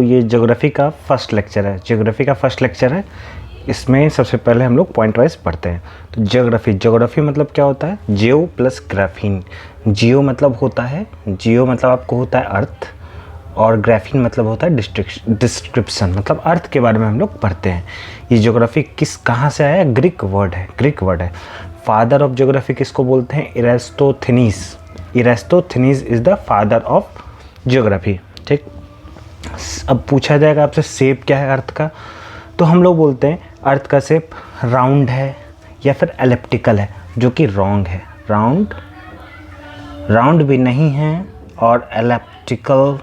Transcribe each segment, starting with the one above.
ये ज्योग्राफी का first lecture है। इसमें सबसे पहले हम लोग पॉइंट वाइज पढ़ते हैं। तो ज्योग्राफी मतलब क्या होता है? जियो प्लस ग्राफीन। जियो मतलब आपको होता है अर्थ, और ग्राफीन मतलब होता है डिस्क्रिप्शन, मतलब अर्थ के बारे में हम लोग पढ़ते हैं। ये ज्योग्राफी कहाँ से आया? ग्रीक वर्ड है। फादर ऑफ ज्योग्राफी किसको बोलते हैं? Eratosthenes is the father of geography. ठीक, अब पूछा जाएगा आपसे शेप क्या है अर्थ का, तो हम लोग बोलते हैं अर्थ का शेप राउंड है या फिर एलिप्टिकल है, जो कि रॉन्ग है। राउंड भी नहीं है और एलिप्टिकल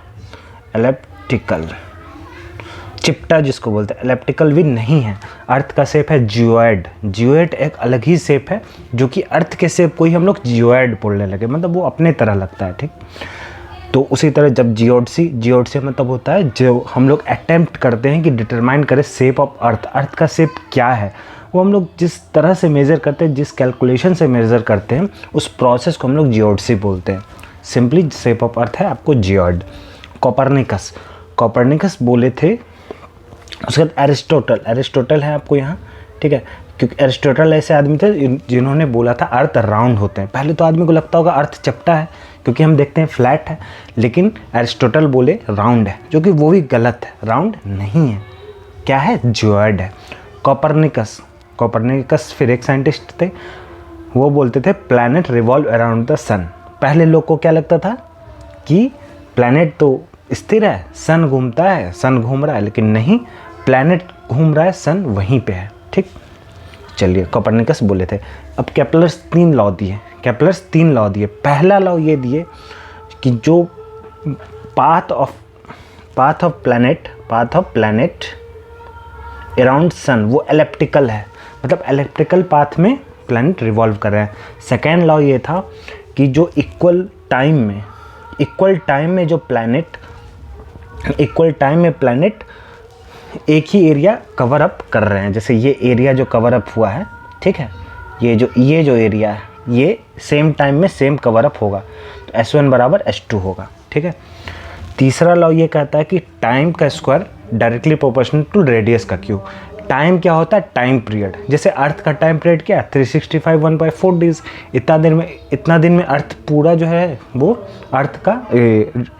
चिपटा जिसको बोलते हैं, एलिप्टिकल भी नहीं है। अर्थ का शेप है जियोइड एक अलग ही शेप है, जो कि अर्थ के शेप को ही हम लोग जियोइड बोलने लगे, मतलब वो अपने तरह लगता है। ठीक, तो उसी तरह जब जियोड मतलब होता है जो हम लोग अटेम्प्ट करते हैं कि डिटरमाइन करें शेप ऑफ अर्थ का शेप क्या है, वो हम लोग जिस तरह से मेज़र करते हैं, जिस कैलकुलेशन से मेज़र करते हैं, उस प्रोसेस को हम लोग जियोडसी बोलते हैं। सिंपली शेप ऑफ अर्थ है आपको जियोइड। कोपरनिकस बोले थे। उसके बाद एरिस्टोटल है आपको यहाँ, ठीक है, क्योंकि एरिस्टोटल ऐसे आदमी थे जिन्होंने बोला था अर्थ राउंड होते हैं। पहले तो आदमी को लगता होगा अर्थ चपटा है, क्योंकि हम देखते हैं फ्लैट है, लेकिन एरिस्टोटल बोले राउंड है, जो कि वो भी गलत है, राउंड नहीं है। क्या है? जियोइड है। कोपरनिकस फिर एक साइंटिस्ट थे, वो बोलते थे प्लैनेट रिवॉल्व अराउंड द सन। पहले लोग को क्या लगता था कि प्लैनेट तो स्थिर है, सन घूमता है, सन घूम रहा है, लेकिन नहीं, प्लैनेट घूम रहा है, सन वहीं पे है। ठीक, चलिए, कोपरनिकस बोले थे। अब केपलर्स तीन लॉ दिए। पहला लॉ ये दिए कि जो path of planet around sun वो एलिप्टिकल है, मतलब एलिप्टिकल पाथ में प्लैनेट रिवॉल्व कर रहे हैं। सेकेंड लॉ ये था कि जो इक्वल टाइम में प्लैनेट एक ही एरिया कवर अप कर रहे हैं। जैसे ये एरिया जो कवर अप हुआ है, ठीक है, ये जो एरिया है, ये सेम टाइम में सेम कवर अप होगा, तो S1 बराबर S2 होगा। ठीक है। तीसरा लॉ ये कहता है कि टाइम का square directly proportional to radius का क्यूब। टाइम क्या होता है? Time period. जैसे अर्थ का टाइम पीरियड क्या है? 365 1/4 डेज। इतना दिन में अर्थ पूरा जो है वो अर्थ का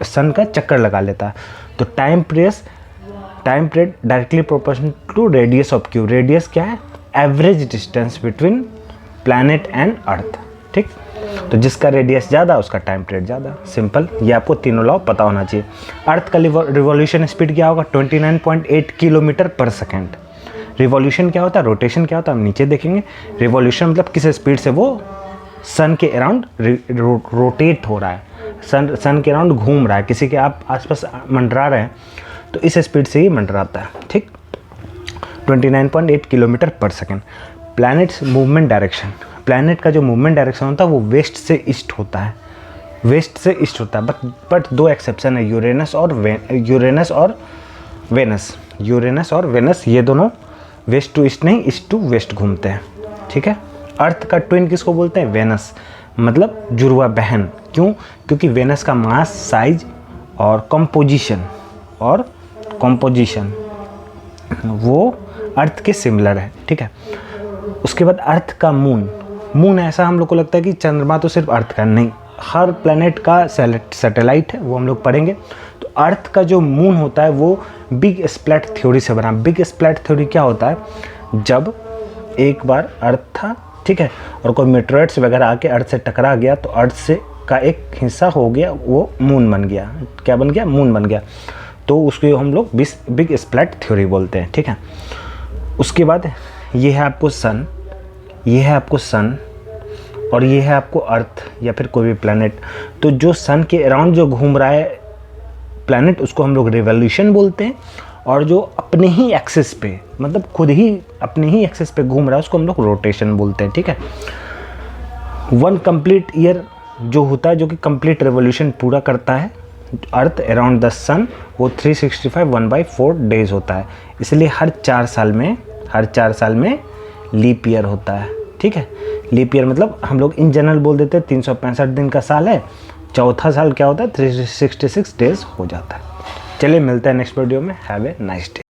सन का चक्कर लगा लेता है। तो time period directly proportional to radius of cube. Radius क्या है? Average distance between planet and earth. ठीक, तो जिसका रेडियस ज़्यादा उसका टाइम पीरियड ज़्यादा। सिंपल, ये आपको तीनों लॉ पता होना चाहिए। अर्थ का रिवॉल्यूशन स्पीड क्या होगा? 29.8 किलोमीटर पर सेकेंड। रिवॉल्यूशन क्या होता है? रोटेशन क्या होता है? हम नीचे देखेंगे। रिवॉल्यूशन मतलब किस स्पीड से वो सन के अराउंड रोटेट हो रहा है, सन के अराउंड घूम रहा है, किसी के आप आसपास मंडरा रहे हैं, तो इस स्पीड से ही मंडराता है। ठीक, 29.8 किलोमीटर पर second. Planets movement direction, planet का जो मूवमेंट डायरेक्शन होता है वो वेस्ट से ईस्ट होता है, बट दो एक्सेप्शन है, यूरेनस और वेनस। ये दोनों वेस्ट टू ईस्ट नहीं, ईस्ट टू वेस्ट घूमते हैं। ठीक है। अर्थ का ट्विन किसको बोलते हैं? वेनस, मतलब जुड़वा बहन। क्यों? क्योंकि वेनस का मास, साइज और कंपोजिशन वो अर्थ के सिमिलर है। ठीक है। उसके बाद अर्थ का मून ऐसा हम लोग को लगता है कि चंद्रमा तो सिर्फ अर्थ का नहीं, हर प्लेनेट का सैटेलाइट है, वो हम लोग पढ़ेंगे। तो अर्थ का जो मून होता है वो बिग स्प्लैट थ्योरी से बना। बिग स्प्लैट थ्योरी क्या होता है? जब एक बार अर्थ था, ठीक है, और कोई मेटेरियट्स वगैरह आके अर्थ से टकरा गया, तो अर्थ से का एक हिस्सा हो गया, वो मून बन गया। क्या बन गया? मून बन गया। तो उसको हम लोग बिग स्प्लैट थ्योरी बोलते हैं। ठीक है। उसके बाद ये है आपको सन, और ये है आपको अर्थ या फिर कोई भी प्लैनेट। तो जो सन के अराउंड जो घूम रहा है प्लैनेट, उसको हम लोग रिवॉल्यूशन बोलते हैं, और जो अपने ही एक्सिस पे, मतलब खुद ही अपने ही एक्सिस पे घूम रहा है, उसको हम लोग रोटेशन बोलते हैं। ठीक है। वन कंप्लीट ईयर जो होता है, जो कि कंप्लीट रिवॉल्यूशन पूरा करता है अर्थ अराउंड द सन, वो 365 1/4 डेज होता है। इसलिए हर 4 साल में लीप ईयर होता है। ठीक है। लीप ईयर मतलब हम लोग इन जनरल बोल देते हैं 365 दिन का साल है, चौथा साल क्या होता है? 366 डेज हो जाता है। चलिए मिलते हैं नेक्स्ट वीडियो में। Have a nice day.